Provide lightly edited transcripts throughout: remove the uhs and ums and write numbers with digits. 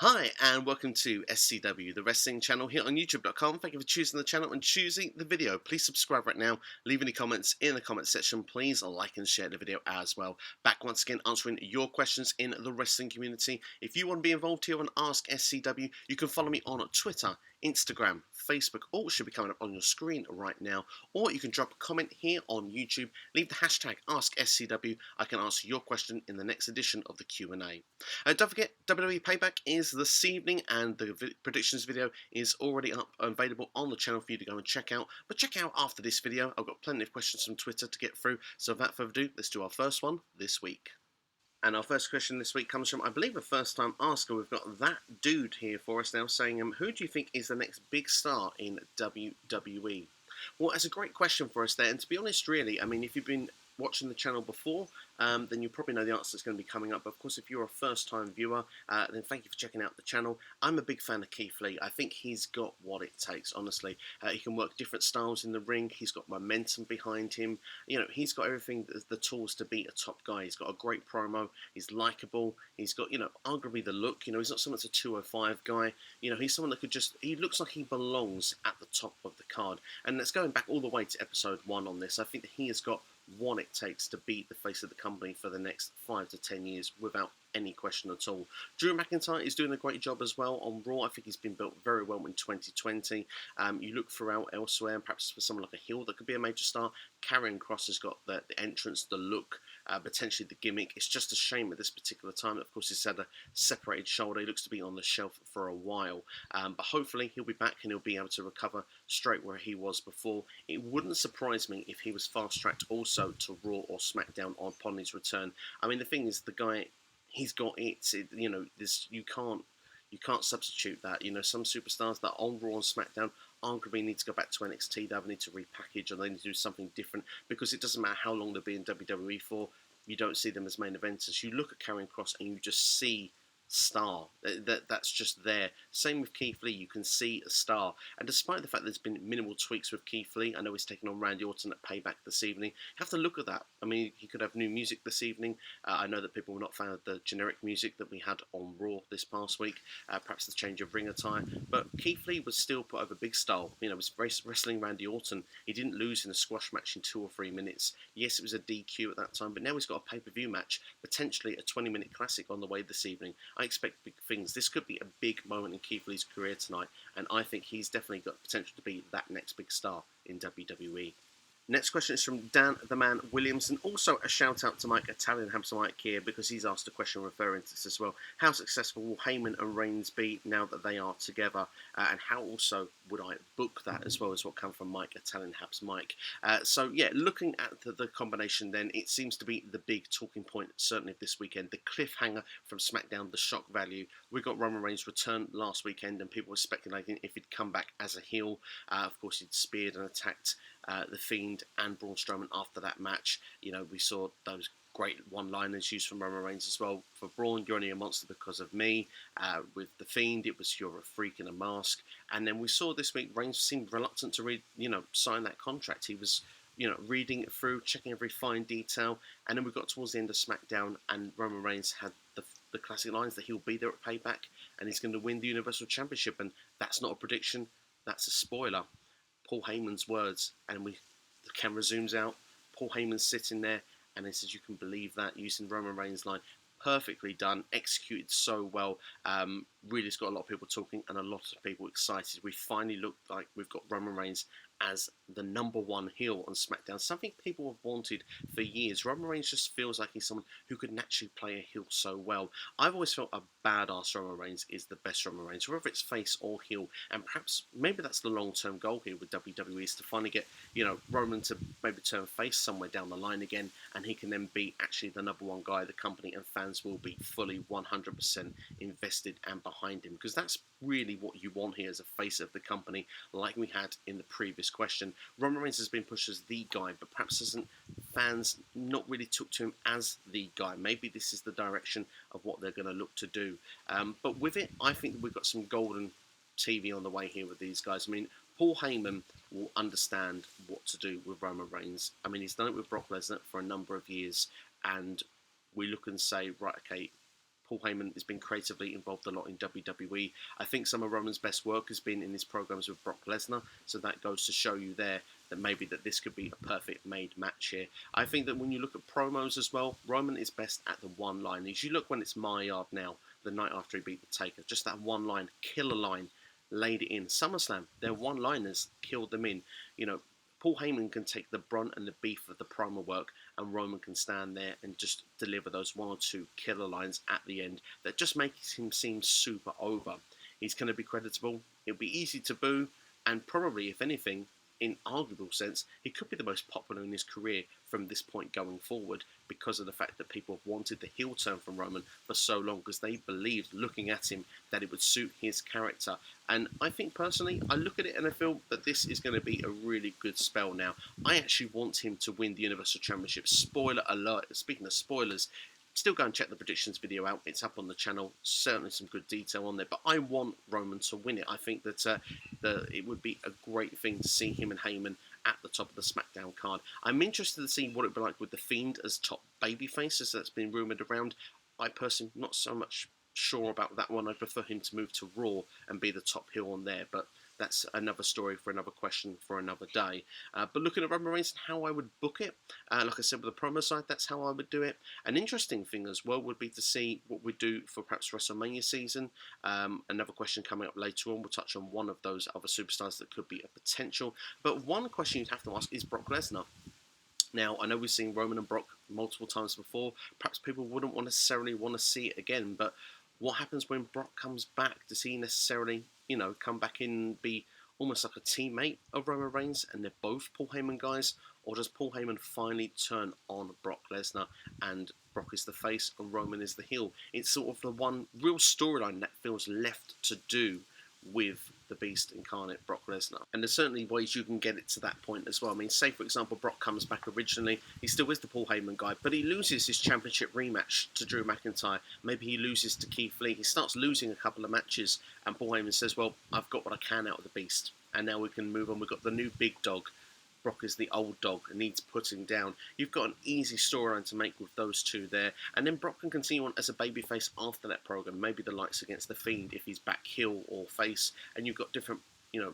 Hi, and welcome to SCW, the wrestling channel here on YouTube.com. Thank you for choosing the channel and choosing the video. Please subscribe right now. Leave any comments in the comment section. Please like and share the video as well. Back once again answering your questions in the wrestling community. If you want to be involved here on Ask SCW, you can follow me on Twitter, Instagram, Facebook, all should be coming up on your screen right now. Or you can drop a comment here on YouTube. Leave the hashtag AskSCW. I can answer your question in the next edition of the Q&A. Don't forget, WWE Payback is this evening, and the predictions video is already up available on the channel for you to go and check out. But check out after this video. I've got plenty of questions from Twitter to get through. So without further ado, let's do our first one this week. And our first question this week comes from, I believe, a first-time asker. We've got that dude here for us now saying, who do you think is the next big star in WWE? Well, that's a great question for us there. And to be honest, really, I mean, if you've been watching the channel before, then you probably know the answer that's going to be coming up. But of course, if you're a first-time viewer, then thank you for checking out the channel. I'm a big fan of Keith Lee. I think he's got what it takes, honestly. He can work different styles in the ring. He's got momentum behind him. You know, he's got everything, the tools to be a top guy. He's got a great promo. He's likable. He's got, you know, arguably the look. You know, he's not someone that's a 205 guy. You know, he's someone that could just, he looks like he belongs at the top of the card. And that's going back all the way to episode 1 on this. I think that he has got what it takes to be the face of the company for the next 5 to 10 years without any question at all. Drew McIntyre is doing a great job as well on Raw. I think he's been built very well in 2020. You look throughout elsewhere, and perhaps for someone like a heel that could be a major star. Karrion Kross has got the entrance, the look, potentially the gimmick. It's just a shame at this particular time. Of course, he's had a separated shoulder. He looks to be on the shelf for a while. But hopefully he'll be back and he'll be able to recover straight where he was before. It wouldn't surprise me if he was fast-tracked also to Raw or SmackDown upon his return. I mean, the thing is, the guy, he's got it. You know, this you can't substitute that. You know, some superstars that are on Raw and SmackDown arguably need to go back to NXT. They need to repackage, or they need to do something different, because it doesn't matter how long they'll be in WWE for. You don't see them as main eventers. You look at Karrion Kross and you just see star. That's just there. Same with Keith Lee. You can see a star. And despite the fact there's been minimal tweaks with Keith Lee, I know he's taking on Randy Orton at Payback this evening. You have to look at that. I mean, he could have new music this evening. I know that people were not a fan of the generic music that we had on Raw this past week. Perhaps the change of ring attire. But Keith Lee was still put over Big Star. You know, was wrestling Randy Orton. He didn't lose in a squash match in 2 or 3 minutes. Yes, it was a DQ at that time, but now he's got a pay-per-view match, potentially a 20-minute classic on the way this evening. I expect big things. This could be a big moment in Keith Lee's career tonight, and I think he's definitely got potential to be that next big star in WWE. Next question is from Dan the Man Williamson. Also a shout out to Mike, Italian Hamster Mike here, because he's asked a question referring to this as well. How successful will Heyman and Reigns be now that they are together? And how also would I book that, as well as what come from Mike, Italian Hamster Mike? So yeah, looking at the combination then, it seems to be the big talking point, certainly of this weekend. The cliffhanger from SmackDown, the shock value. We got Roman Reigns return last weekend, and people were speculating if he'd come back as a heel. Of course, he'd speared and attacked The Fiend and Braun Strowman after that match. You know, we saw those great one-liners used from Roman Reigns as well. For Braun, you're only a monster because of me. With The Fiend, it was you're a freak in a mask. And then we saw this week, Reigns seemed reluctant to sign that contract. He was, reading it through, checking every fine detail. And then we got towards the end of SmackDown, and Roman Reigns had the classic lines that he'll be there at Payback, and he's going to win the Universal Championship. And that's not a prediction, that's a spoiler. Paul Heyman's words, and the camera zooms out. Paul Heyman's sitting there, and he says, "You can believe that," using Roman Reigns' line. Perfectly done, executed so well. Really, it's got a lot of people talking and a lot of people excited. We finally look like we've got Roman Reigns as the #1 heel on SmackDown. Something people have wanted for years. Roman Reigns just feels like he's someone who could naturally play a heel so well. I've always felt a badass Roman Reigns is the best Roman Reigns, whether it's face or heel. And perhaps, maybe that's the long-term goal here with WWE, is to finally get, Roman to maybe turn face somewhere down the line again, and he can then be actually the #1 guy of the company, and fans will be fully 100% invested and behind him. Because that's really what you want here as a face of the company, like we had in the previous question. Roman Reigns has been pushed as the guy, but perhaps fans not really took to him as the guy. Maybe this is the direction of what they're going to look to do. But with it, I think that we've got some golden TV on the way here with these guys. I mean, Paul Heyman will understand what to do with Roman Reigns. I mean, he's done it with Brock Lesnar for a number of years, and we look and say, right, okay, Paul Heyman has been creatively involved a lot in WWE. I think some of Roman's best work has been in his programs with Brock Lesnar, so that goes to show you there that maybe that this could be a perfect made match here. I think that when you look at promos as well, Roman is best at the one-liners. You look when it's My Yard Now, the night after he beat the Taker, just that one line, killer line, laid it in. SummerSlam, their one-liners killed them in. You know, Paul Heyman can take the brunt and the beef of the promo work, and Roman can stand there and just deliver those one or two killer lines at the end that just makes him seem super over. He's going to be creditable. It'll be easy to boo, and probably, if anything, in arguable sense, he could be the most popular in his career from this point going forward because of the fact that people have wanted the heel turn from Roman for so long because they believed, looking at him, that it would suit his character. And I think personally, I look at it and I feel that this is going to be a really good spell now. I actually want him to win the Universal Championship. Spoiler alert. Speaking of spoilers, still go and check the predictions video out. It's up on the channel. Certainly some good detail on there. But I want Roman to win it. I think that it would be a great thing to see him and Heyman at the top of the SmackDown card. I'm interested to see what it would be like with The Fiend as top babyface, as that's been rumoured around. I personally not so much sure about that one. I prefer him to move to Raw and be the top heel on there. But that's another story for another question for another day. But looking at Roman Reigns and how I would book it, like I said with the promo side, that's how I would do it. An interesting thing as well would be to see what we do for perhaps WrestleMania season. Another question coming up later on. We'll touch on one of those other superstars that could be a potential. But one question you'd have to ask is Brock Lesnar. Now, I know we've seen Roman and Brock multiple times before. Perhaps people wouldn't necessarily want to see it again, but what happens when Brock comes back? Does he necessarily, come back in and be almost like a teammate of Roman Reigns and they're both Paul Heyman guys? Or does Paul Heyman finally turn on Brock Lesnar and Brock is the face and Roman is the heel? It's sort of the one real storyline that feels left to do with the Beast incarnate, Brock Lesnar. And there's certainly ways you can get it to that point as well. I mean, say for example, Brock comes back originally, he still is the Paul Heyman guy, but he loses his championship rematch to Drew McIntyre. Maybe he loses to Keith Lee. He starts losing a couple of matches, and Paul Heyman says, well, I've got what I can out of the Beast, and now we can move on. We've got the new big dog. Brock is the old dog and needs putting down. You've got an easy storyline to make with those two there. And then Brock can continue on as a babyface after that program. Maybe the lights against The Fiend if he's back heel or face. And you've got different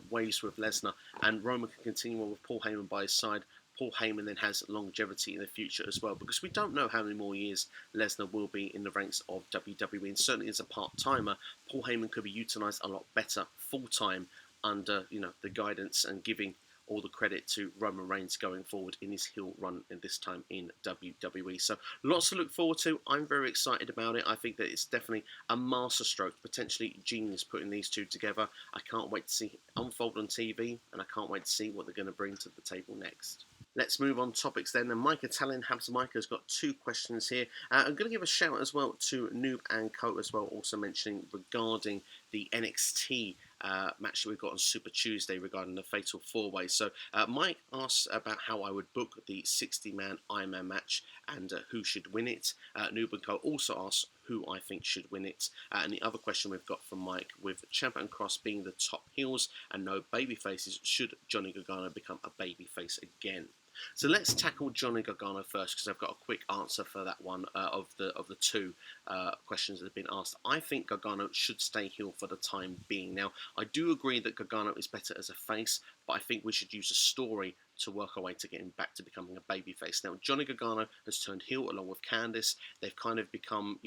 ways with Lesnar. And Roman can continue on with Paul Heyman by his side. Paul Heyman then has longevity in the future as well, because we don't know how many more years Lesnar will be in the ranks of WWE. And certainly as a part-timer, Paul Heyman could be utilised a lot better full-time under the guidance and giving all the credit to Roman Reigns going forward in his heel run and this time in WWE. So lots to look forward to. I'm very excited about it. I think that it's definitely a masterstroke, potentially genius putting these two together. I can't wait to see it unfold on TV, and I can't wait to see what they're going to bring to the table next. Let's move on topics then. And Mike Italian, Habs Mike, has got two questions here. I'm going to give a shout as well to Noob and Co as well, also mentioning regarding the NXT match that we've got on Super Tuesday regarding the Fatal 4-Way. So Mike asks about how I would book the 60-man Ironman match and who should win it. Noob and Co also asks who I think should win it. And the other question we've got from Mike, with Ciampa and Cross being the top heels and no baby faces, should Johnny Gargano become a baby face again? So let's tackle Johnny Gargano first, because I've got a quick answer for that one of the two questions that have been asked. I think Gargano should stay heel for the time being. Now, I do agree that Gargano is better as a face, but I think we should use a story to work our way to get him back to becoming a babyface. Now, Johnny Gargano has turned heel along with Candice. They've kind of become,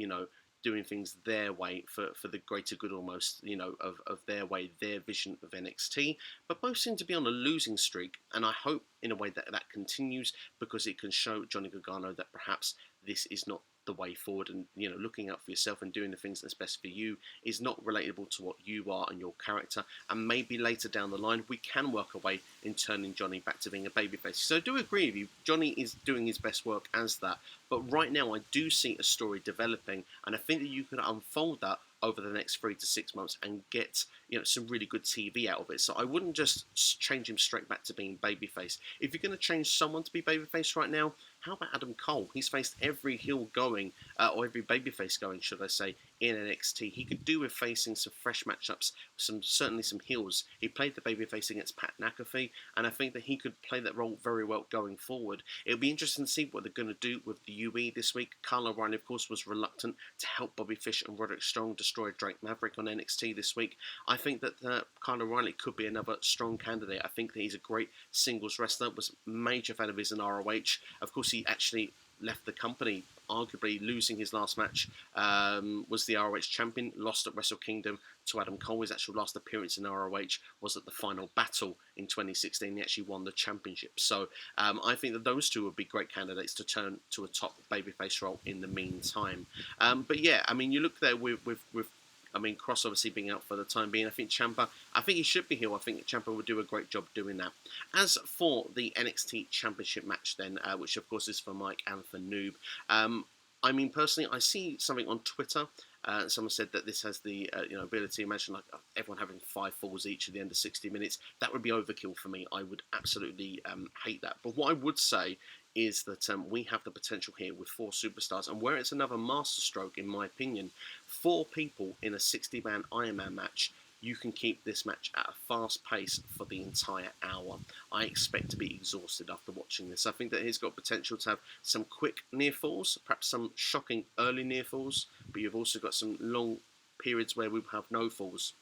doing things their way for the greater good almost, of their way, their vision of NXT. But both seem to be on a losing streak, and I hope in a way that that continues, because it can show Johnny Gargano that perhaps this is not the way forward, and looking out for yourself and doing the things that's best for you is not relatable to what you are and your character. And maybe later down the line we can work our way in turning Johnny back to being a babyface. So I do agree with you, Johnny is doing his best work as that, but right now I do see a story developing, and I think that you can unfold that over the next 3 to 6 months and get some really good TV out of it. So I wouldn't just change him straight back to being babyface. If you're going to change someone to be babyface right now, how about Adam Cole? He's faced every heel going, or every babyface going, should I say, in NXT. He could do with facing some fresh matchups, certainly some heels. He played the babyface against Pat McAfee, and I think that he could play that role very well going forward. It'll be interesting to see what they're going to do with the UE this week. Kyle O'Reilly, of course, was reluctant to help Bobby Fish and Roderick Strong destroy Drake Maverick on NXT this week. I think that Kyle O'Reilly could be another strong candidate. I think that he's a great singles wrestler, was a major fan of his in ROH. Of course, he actually left the company, arguably losing his last match, was the ROH champion, lost at Wrestle Kingdom to Adam Cole. His actual last appearance in ROH was at the Final Battle in 2016. He actually won the championship. So I think that those two would be great candidates to turn to a top babyface role in the meantime. But yeah, I mean, you look there with Cross obviously being out for the time being. I think Ciampa, I think he should be here. I think Ciampa would do a great job doing that. As for the NXT Championship match then, which of course is for Mike and for Noob, I mean, personally, I see something on Twitter. Someone said that this has the ability. Imagine like everyone having 5 falls each at the end of 60 minutes. That would be overkill for me. I would absolutely hate that. But what I would say is that we have the potential here with 4 superstars, and where it's another masterstroke, in my opinion, 4 people in a 60-man Ironman match. You can keep this match at a fast pace for the entire hour. I expect to be exhausted after watching this. I think that he's got potential to have some quick near falls, perhaps some shocking early near falls, but you've also got some long periods where we have no falls.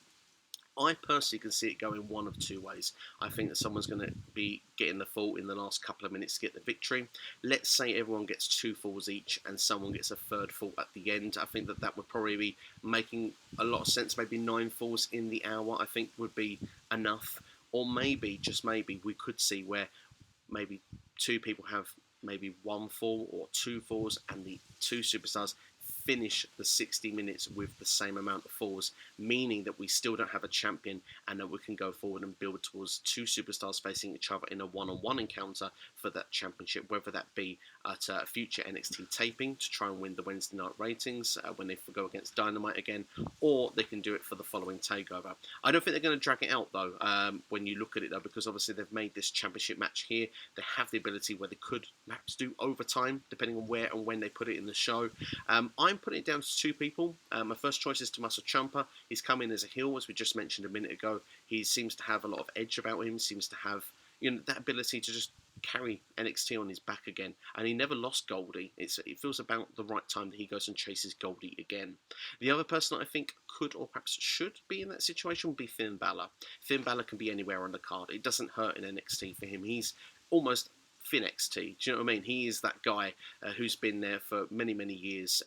I personally can see it going one of 2 ways. I think that someone's going to be getting the fall in the last couple of minutes to get the victory. Let's say everyone gets 2 falls each and someone gets a 3rd fall at the end. I think that that would probably be making a lot of sense. Maybe 9 falls in the hour, I think, would be enough. Or maybe, just maybe, we could see where maybe 2 people have maybe 1 fall or 2 falls, and the 2 superstars finish the 60 minutes with the same amount of falls, meaning that we still don't have a champion and that we can go forward and build towards 2 superstars facing each other in a one-on-one encounter for that championship, whether that be at a future NXT taping to try and win the Wednesday night ratings when they go against Dynamite again, or they can do it for the following takeover. I don't think they're going to drag it out though, when you look at it though, because obviously they've made this championship match here. They have the ability where they could perhaps do overtime depending on where and when they put it in the show. I'm putting it down to 2 people. My first choice is Tommaso Ciampa. He's come in as a heel, as we just mentioned a minute ago. He seems to have a lot of edge about him, seems to have that ability to just carry NXT on his back again. And he never lost Goldie. It feels about the right time that he goes and chases Goldie again. The other person that I think could or perhaps should be in that situation would be Finn Balor. Finn Balor can be anywhere on the card. It doesn't hurt in NXT for him. He's almost Finn XT. Do you know what I mean? He is that guy who's been there for many, many years,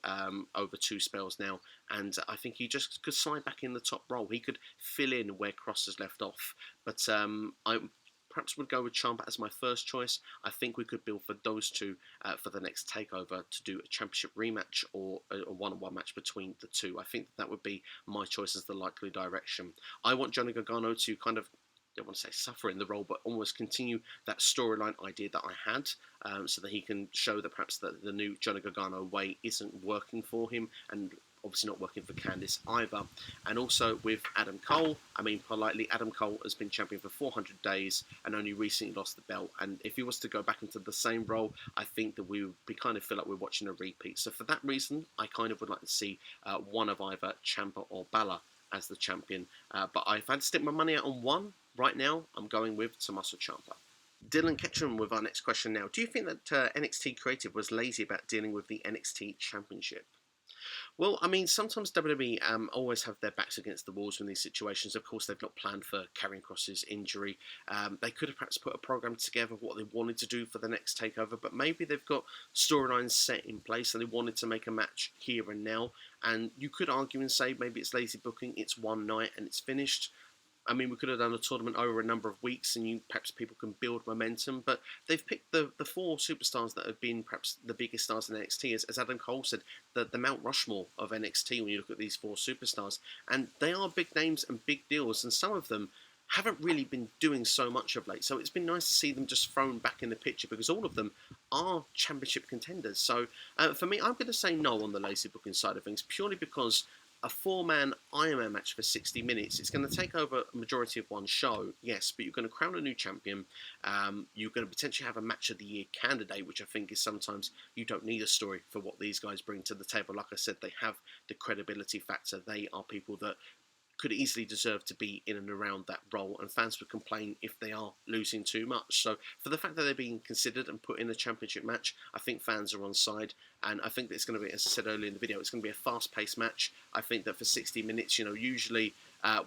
over 2 spells now, and I think he just could slide back in the top role. He could fill in where Cross has left off, but I perhaps would go with Ciampa as my first choice. I think we could build for those 2 for the next takeover to do a championship rematch or a one-on-one match between the 2. I think that would be my choice as the likely direction. I want Johnny Gargano to kind of, I don't want to say suffer in the role, but almost continue that storyline idea that I had, so that he can show that perhaps that the new Johnny Gargano way isn't working for him, and obviously not working for Candice either. And also with Adam Cole, I mean, politely, Adam Cole has been champion for 400 days and only recently lost the belt. And if he was to go back into the same role, I think that we would kind of feel like we're watching a repeat. So for that reason, I kind of would like to see one of either Ciampa or Balor as the champion. But if I had to stick my money out on one, right now, I'm going with Tommaso Ciampa. Dylan Ketchum with our next question now. Do you think that NXT Creative was lazy about dealing with the NXT Championship? Well, I mean, sometimes WWE always have their backs against the walls in these situations. Of course, they've not planned for Karrion Kross's injury. They could have perhaps put a program together of what they wanted to do for the next takeover, but maybe they've got storylines set in place and they wanted to make a match here and now. And you could argue and say maybe it's lazy booking, it's one night and it's finished. I mean, we could have done a tournament over a number of weeks and perhaps people can build momentum, but they've picked the 4 superstars that have been perhaps the biggest stars in NXT, as Adam Cole said, the Mount Rushmore of NXT when you look at these 4 superstars. And they are big names and big deals, and some of them haven't really been doing so much of late. So it's been nice to see them just thrown back in the picture because all of them are championship contenders. So for me, I'm going to say no on the lazy booking side of things, purely because a 4-man Ironman match for 60 minutes, it's going to take over a majority of one show, yes, but you're going to crown a new champion. You're going to potentially have a match of the year candidate, which I think is sometimes you don't need a story for what these guys bring to the table. Like I said, they have the credibility factor. They are people that could easily deserve to be in and around that role, and fans would complain if they are losing too much. So for the fact that they're being considered and put in a championship match, I think fans are on side, and I think that it's going to be, as I said earlier in the video, it's going to be a fast-paced match. I think that for 60 minutes, usually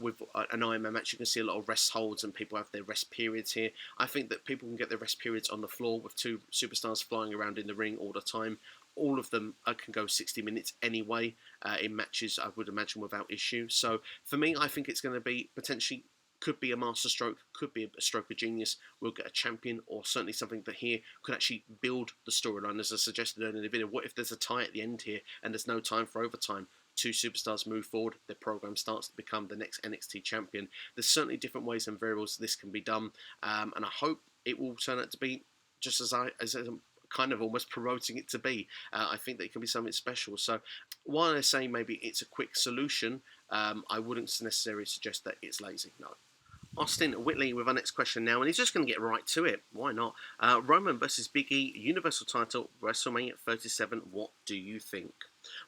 with an Ironman match, you can see a lot of rest holds and people have their rest periods here. I think that people can get their rest periods on the floor with two superstars flying around in the ring all the time. All of them can go 60 minutes anyway in matches, I would imagine, without issue. So for me, I think it's going to be potentially, could be a masterstroke, could be a stroke of genius. We'll get a champion, or certainly something that here could actually build the storyline, as I suggested earlier in the video. What if there's a tie at the end here and there's no time for overtime? Two superstars move forward, their program starts to become the next NXT champion. There's certainly different ways and variables this can be done, and I hope it will turn out to be just as I'm kind of almost promoting it to be. I think that it can be something special. So while I say maybe it's a quick solution, I wouldn't necessarily suggest that it's lazy, no. Austin Whitley with our next question now, and he's just going to get right to it. Why not? Roman versus Big E, Universal title, WrestleMania 37. What do you think?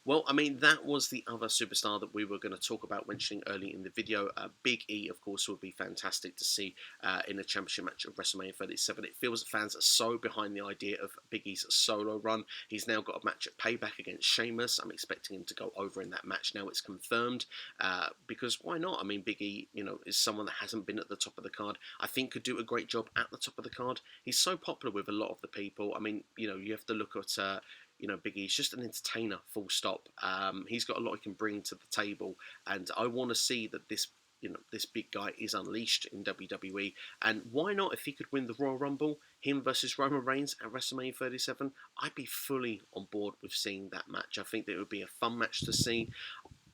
Well, I mean, that was the other superstar that we were going to talk about mentioning early in the video. Big E, of course, would be fantastic to see in a championship match of WrestleMania 37. It feels that fans are so behind the idea of Big E's solo run. He's now got a match at Payback against Sheamus. I'm expecting him to go over in that match now. It's confirmed because why not? I mean, Big E, is someone that hasn't been at the top of the card. I think could do a great job at the top of the card. He's so popular with a lot of the people. I mean, you have to look at Big E's just an entertainer, full stop. He's got a lot he can bring to the table, and I want to see that this big guy is unleashed in WWE. And why not, if he could win the Royal Rumble, him versus Roman Reigns at WrestleMania 37, I'd be fully on board with seeing that match. I think that it would be a fun match to see,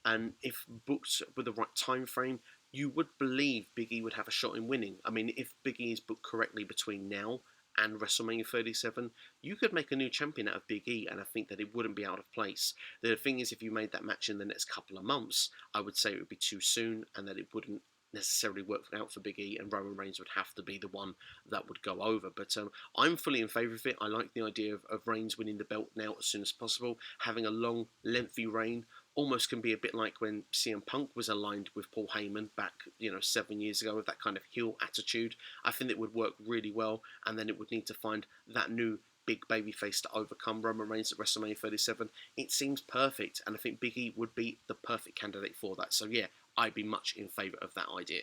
and if booked with the right time frame, you would believe Big E would have a shot in winning. I mean, if Big E is booked correctly between now and WrestleMania 37, you could make a new champion out of Big E, and I think that it wouldn't be out of place. The thing is, if you made that match in the next couple of months, I would say it would be too soon, and that it wouldn't necessarily work out for Big E, and Roman Reigns would have to be the one that would go over. But I'm fully in favour of it. I like the idea of Reigns winning the belt now as soon as possible, having a long, lengthy reign. Almost can be a bit like when CM Punk was aligned with Paul Heyman back, 7 years ago, with that kind of heel attitude. I think it would work really well, and then it would need to find that new big babyface to overcome Roman Reigns at WrestleMania 37. It seems perfect, and I think Big E would be the perfect candidate for that. So yeah, I'd be much in favour of that idea.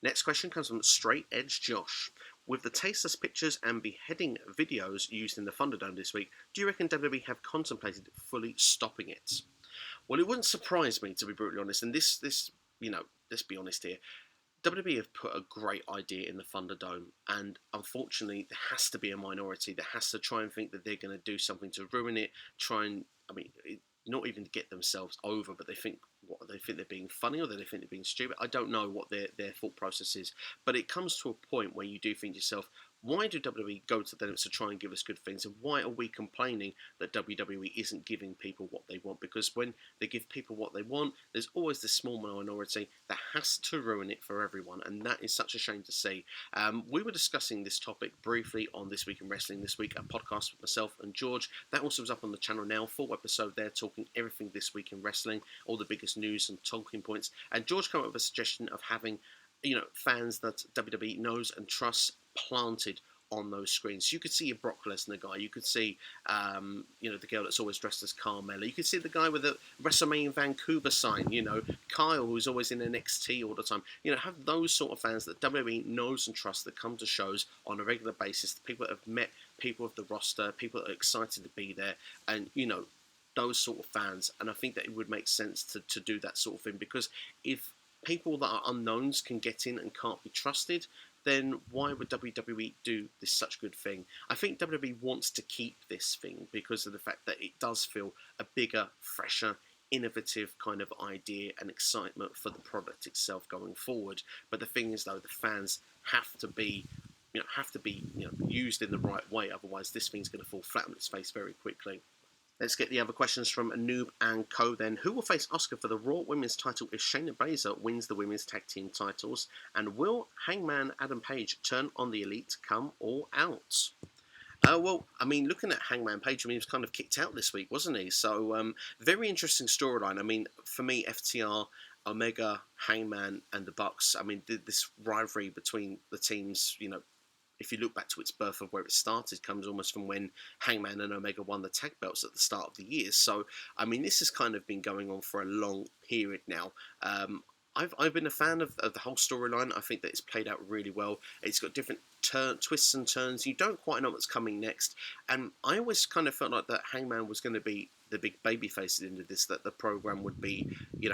Next question comes from Straight Edge Josh. With the tasteless pictures and beheading videos used in the ThunderDome this week, do you reckon WWE have contemplated fully stopping it? Well, it wouldn't surprise me, to be brutally honest. And this, let's be honest here. WWE have put a great idea in the ThunderDome, and unfortunately, there has to be a minority that has to try and think that they're going to do something to ruin it. Not even to get themselves over, but they think they're being funny, or they think they're being stupid. I don't know what their thought process is, but it comes to a point where you do think to yourself, why do WWE go to the limits to try and give us good things? And why are we complaining that WWE isn't giving people what they want? Because when they give people what they want, there's always this small minority that has to ruin it for everyone. And that is such a shame to see. We were discussing this topic briefly on This Week in Wrestling this week, a podcast with myself and George. That also was up on the channel now, full episode there, talking everything This Week in Wrestling, all the biggest news and talking points. And George came up with a suggestion of having fans that WWE knows and trusts planted on those screens. You could see a Brock Lesnar guy. You could see, the girl that's always dressed as Carmella. You could see the guy with the WrestleMania Vancouver sign. Kyle, who's always in NXT all the time. Have those sort of fans that WWE knows and trusts that come to shows on a regular basis. The people that have met people of the roster, people that are excited to be there, and those sort of fans. And I think that it would make sense to do that sort of thing, because if people that are unknowns can get in and can't be trusted, then why would WWE do this such good thing? I think WWE wants to keep this thing because of the fact that it does feel a bigger, fresher, innovative kind of idea and excitement for the product itself going forward. But the thing is, though, the fans have to be used in the right way. Otherwise, this thing's going to fall flat on its face very quickly. Let's get the other questions from Noob and Co. Then, who will face Asuka for the Raw Women's title if Shayna Baszler wins the Women's Tag Team titles? And will Hangman Adam Page turn on the Elite, come all out? Well, I mean, looking at Hangman Page, I mean, he was kind of kicked out this week, wasn't he? So, very interesting storyline. I mean, for me, FTR, Omega, Hangman, and the Bucks. I mean, this rivalry between the teams, if you look back to its birth of where it started, comes almost from when Hangman and Omega won the tag belts at the start of the year. So, I mean, this has kind of been going on for a long period now. I've been a fan of the whole storyline. I think that it's played out really well. It's got different twists and turns. You don't quite know what's coming next. And I always kind of felt like that Hangman was going to be the big baby face at the end of this, that the program would be,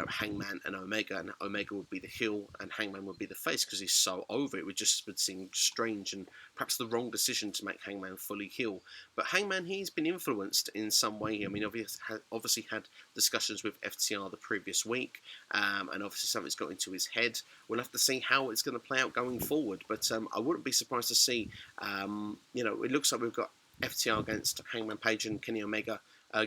Hangman and Omega would be the heel and Hangman would be the face because he's so over. It would seem strange and perhaps the wrong decision to make Hangman fully heel. But Hangman, he's been influenced in some way. I mean, obviously had discussions with FTR the previous week, and obviously something's got into his head. We'll have to see how it's going to play out going forward. But I wouldn't be surprised to see, it looks like we've got FTR against Hangman Page and Kenny Omega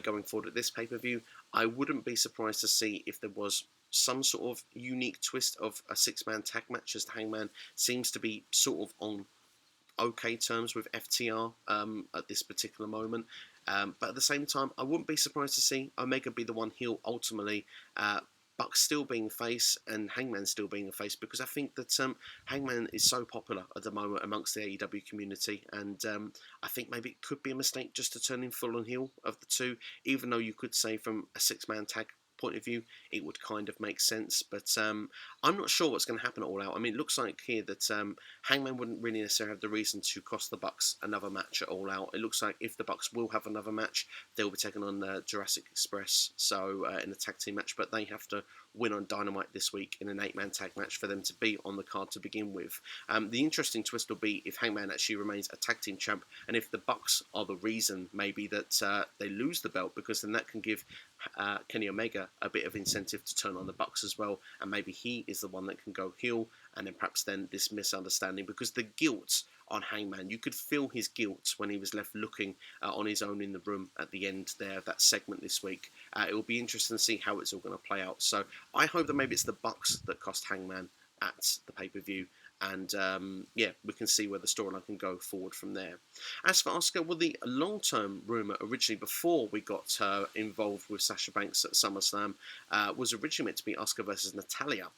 going forward at this pay-per-view. I wouldn't be surprised to see if there was some sort of unique twist of a six-man tag match, as Hangman seems to be sort of on okay terms with FTR at this particular moment. But at the same time, I wouldn't be surprised to see Omega be the one heel ultimately, Bucks still being face and Hangman still being a face, because I think that Hangman is so popular at the moment amongst the AEW community, and I think maybe it could be a mistake just to turn him full on heel of the two, even though you could say from a six-man tag point of view it would kind of make sense. But I'm not sure what's going to happen at All Out. I mean, it looks like here that Hangman wouldn't really necessarily have the reason to cost the Bucks another match at All Out. It looks like if the Bucks will have another match, they'll be taking on Jurassic Express, so in a tag team match, but they have to win on Dynamite this week in an 8-man tag match for them to be on the card to begin with. The interesting twist will be if Hangman actually remains a tag team champ, and if the Bucks are the reason maybe that they lose the belt, because then that can give Kenny Omega a bit of incentive to turn on the Bucks as well, and maybe he is the one that can go heel, and then perhaps then this misunderstanding, because the guilt on Hangman, you could feel his guilt when he was left looking on his own in the room at the end there of that segment this week. It will be interesting to see how it's all going to play out. So I hope that maybe it's the Bucks that cost Hangman at the pay-per-view, and we can see where the storyline can go forward from there. As for Asuka, well, the long-term rumour originally before we got her involved with Sasha Banks at SummerSlam was originally meant to be Asuka versus Natalya.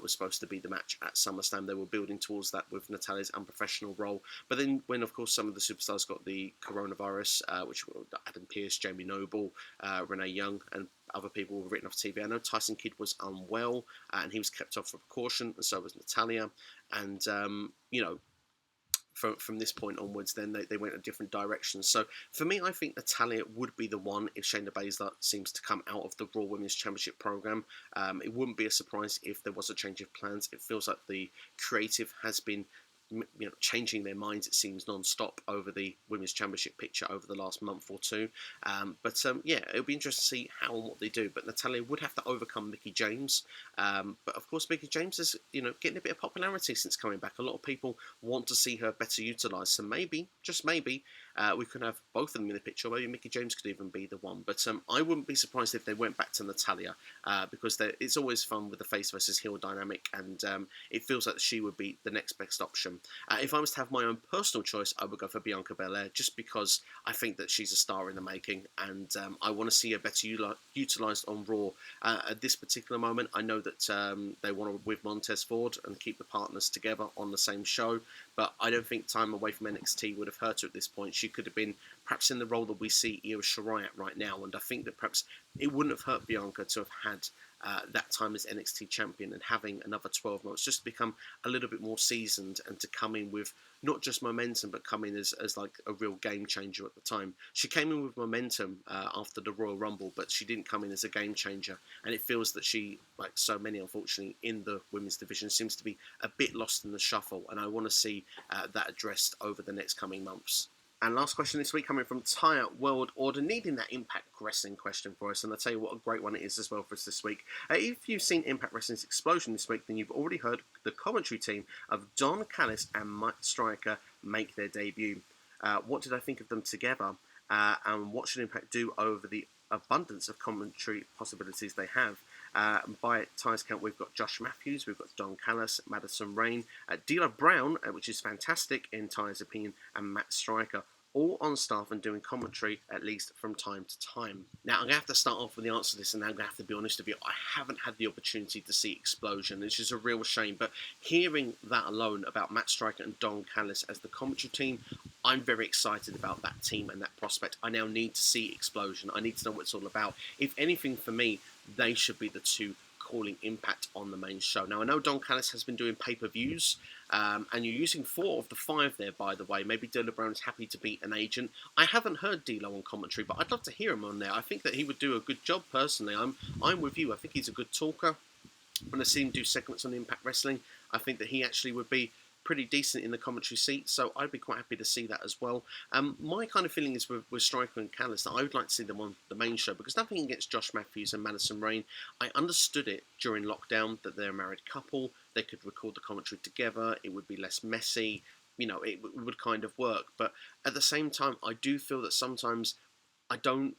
Was supposed to be the match at SummerSlam. They were building towards that with Natalya's unprofessional role. But then when, of course, some of the superstars got the coronavirus, which were Adam Pearce, Jamie Noble, Renee Young, and other people were written off TV. I know Tyson Kidd was unwell, and he was kept off for precaution, and so was Natalya. And, from this point onwards, then they went a different direction. So for me, I think Natalya would be the one if Shayna Baszler seems to come out of the Raw Women's Championship program. It wouldn't be a surprise if there was a change of plans. It feels like the creative has been changing their minds, it seems, non-stop over the Women's Championship picture over the last month or two. It'll be interesting to see how and what they do. But Natalya would have to overcome Mickie James. But of course, Mickie James is, getting a bit of popularity since coming back. A lot of people want to see her better utilised. So maybe, just maybe, we could have both of them in the picture. Maybe Mickie James could even be the one. But I wouldn't be surprised if they went back to Natalya, because it's always fun with the face versus heel dynamic, and it feels like she would be the next best option. If I was to have my own personal choice, I would go for Bianca Belair, just because I think that she's a star in the making, and I want to see her better utilised on Raw. At this particular moment, I know that they want to with Montez Ford and keep the partners together on the same show, but I don't think time away from NXT would have hurt her at this point. She could have been perhaps in the role that we see Io Shirai at right now, and I think that perhaps it wouldn't have hurt Bianca to have had that time as NXT champion and having another 12 months just to become a little bit more seasoned and to come in with not just momentum, but come in as like a real game changer at the time. She came in with momentum after the Royal Rumble, but she didn't come in as a game changer, and it feels that she, like so many unfortunately in the women's division, seems to be a bit lost in the shuffle, and I want to see that addressed over the next coming months. And last question this week coming from Tire World Order, needing that Impact Wrestling question for us. And I'll tell you what a great one it is as well for us this week. If you've seen Impact Wrestling's Explosion this week, then you've already heard the commentary team of Don Callis and Mike Striker make their debut. What did I think of them together? and what should Impact do over the abundance of commentary possibilities they have? By Ty's count, we've got Josh Matthews, we've got Don Callis, Madison Rayne, D'Lo Brown, which is fantastic in Ty's opinion, and Matt Striker, all on staff and doing commentary at least from time to time. Now, I'm going to have to start off with the answer to this, and I'm going to have to be honest with you. I haven't had the opportunity to see Explosion, which is a real shame, but hearing that alone about Matt Striker and Don Callis as the commentary team, I'm very excited about that team and that prospect. I now need to see Explosion. I need to know what it's all about. If anything, for me, they should be the two calling Impact on the main show. Now, I know Don Callis has been doing pay-per-views, and you're using 4 of the 5 there, by the way. Maybe D'Lo Brown is happy to be an agent. I haven't heard D'Lo on commentary, but I'd love to hear him on there. I think that he would do a good job, personally. I'm with you. I think he's a good talker. When I see him do segments on Impact Wrestling, I think that he actually would be pretty decent in the commentary seat, so I'd be quite happy to see that as well. My kind of feeling is with Striker and Callis that I would like to see them on the main show, because nothing against Josh Matthews and Madison Rayne. I understood it during lockdown that they're a married couple, they could record the commentary together, it would be less messy, you know, it would kind of work, but at the same time, I do feel that sometimes I don't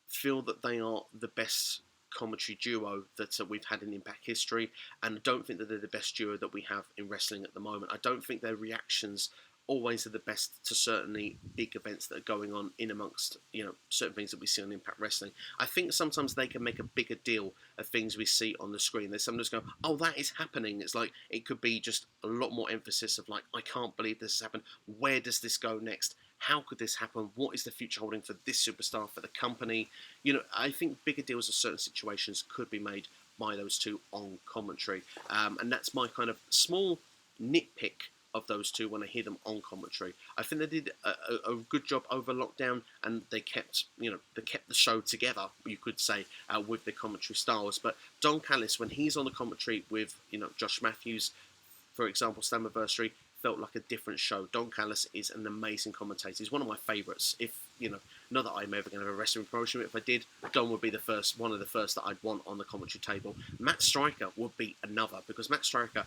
feel that they are the best commentary duo that we've had in Impact history, and I don't think that they're the best duo that we have in wrestling at the moment. I don't think their reactions always are the best to certainly big events that are going on in amongst, you know, certain things that we see on Impact Wrestling. I think sometimes they can make a bigger deal of things we see on the screen. There's some just go, oh, that is happening. It's like, it could be just a lot more emphasis of like, I can't believe this has happened. Where does this go next? How could this happen? What is the future holding for this superstar, for the company? You know, I think bigger deals of certain situations could be made by those two on commentary. And that's my kind of small nitpick of those two when I hear them on commentary. I think they did a good job over lockdown, and they kept the show together, you could say, with the commentary styles. But Don Callis, when he's on the commentary with, you know, Josh Matthews, for example, Slammiversary, felt like a different show. Don Callis is an amazing commentator. He's one of my favourites. If, you know, not that I'm ever going to have a wrestling promotion, but if I did, Don would be one of the first that I'd want on the commentary table. Matt Striker would be another, because Matt Striker,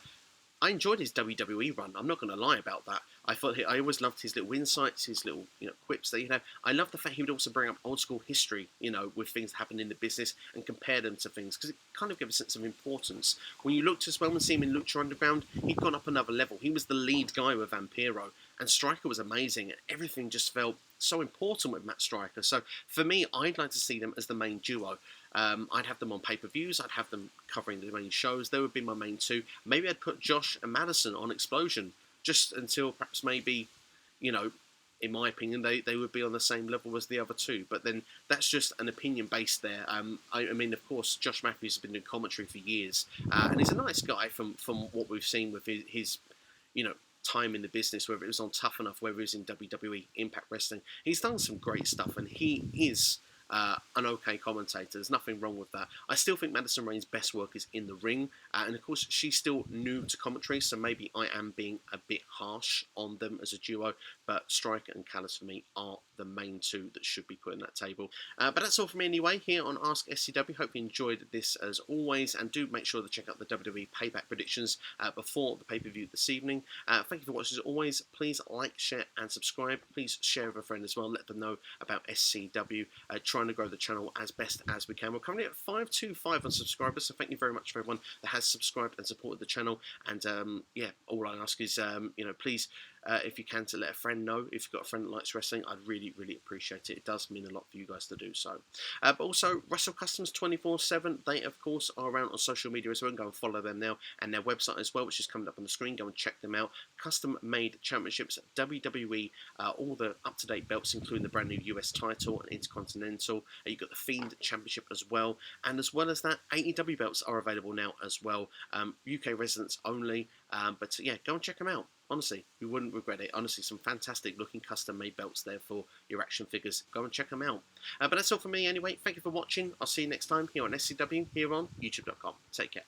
I enjoyed his WWE run. I'm not going to lie about that. I always loved his little insights, his little, you know, quips that he'd have. I love the fact he would also bring up old school history, you know, with things that happened in the business and compare them to things, because it kind of gives a sense of importance. When you looked as well and see him in Lucha Underground, he'd gone up another level. He was the lead guy with Vampiro, and Striker was amazing. Everything just felt so important with Matt Striker. So for me, I'd like to see them as the main duo. I'd have them on pay-per-views, I'd have them covering the main shows. They would be my main two. Maybe I'd put Josh and Madison on Explosion, just until perhaps maybe, you know, in my opinion, they would be on the same level as the other two. But then that's just an opinion based there. I mean, of course, Josh Matthews has been doing commentary for years, and he's a nice guy from what we've seen with his you know, time in the business, whether it was on Tough Enough, whether it was in WWE, Impact Wrestling. He's done some great stuff, and he is an okay commentator. There's nothing wrong with that. I still think Madison Rayne's best work is in the ring, and of course she's still new to commentary, so maybe I am being a bit harsh on them as a duo, but Striker and Callis for me are the main two that should be put in that table. But that's all from me anyway here on AskSCW. Hope you enjoyed this as always, and do make sure to check out the WWE Payback predictions before the pay-per-view this evening. Thank you for watching as always. Please like, share and subscribe. Please share with a friend as well. Let them know about SCW. Trying to grow the channel as best as we can. We're currently at 525 on subscribers, so thank you very much for everyone that has subscribed and supported the channel. And yeah, all I ask is, you know, please, if you can, to let a friend know. If you've got a friend that likes wrestling, I'd really, really appreciate it. It does mean a lot for you guys to do so. But also, Wrestle Customs 24/7, they of course are around on social media as well. Go and follow them now, and their website as well, which is coming up on the screen. Go and check them out. Custom made championships, WWE, all the up-to-date belts, including the brand new US title and Intercontinental. You've got the Fiend Championship as well, and as well as that, AEW belts are available now as well. UK residents only, but yeah, go and check them out. Honestly, you wouldn't regret it. Honestly, some fantastic looking custom made belts there for your action figures. Go and check them out. But that's all from me anyway. Thank you for watching. I'll see you next time here on SCW, here on YouTube.com. Take care.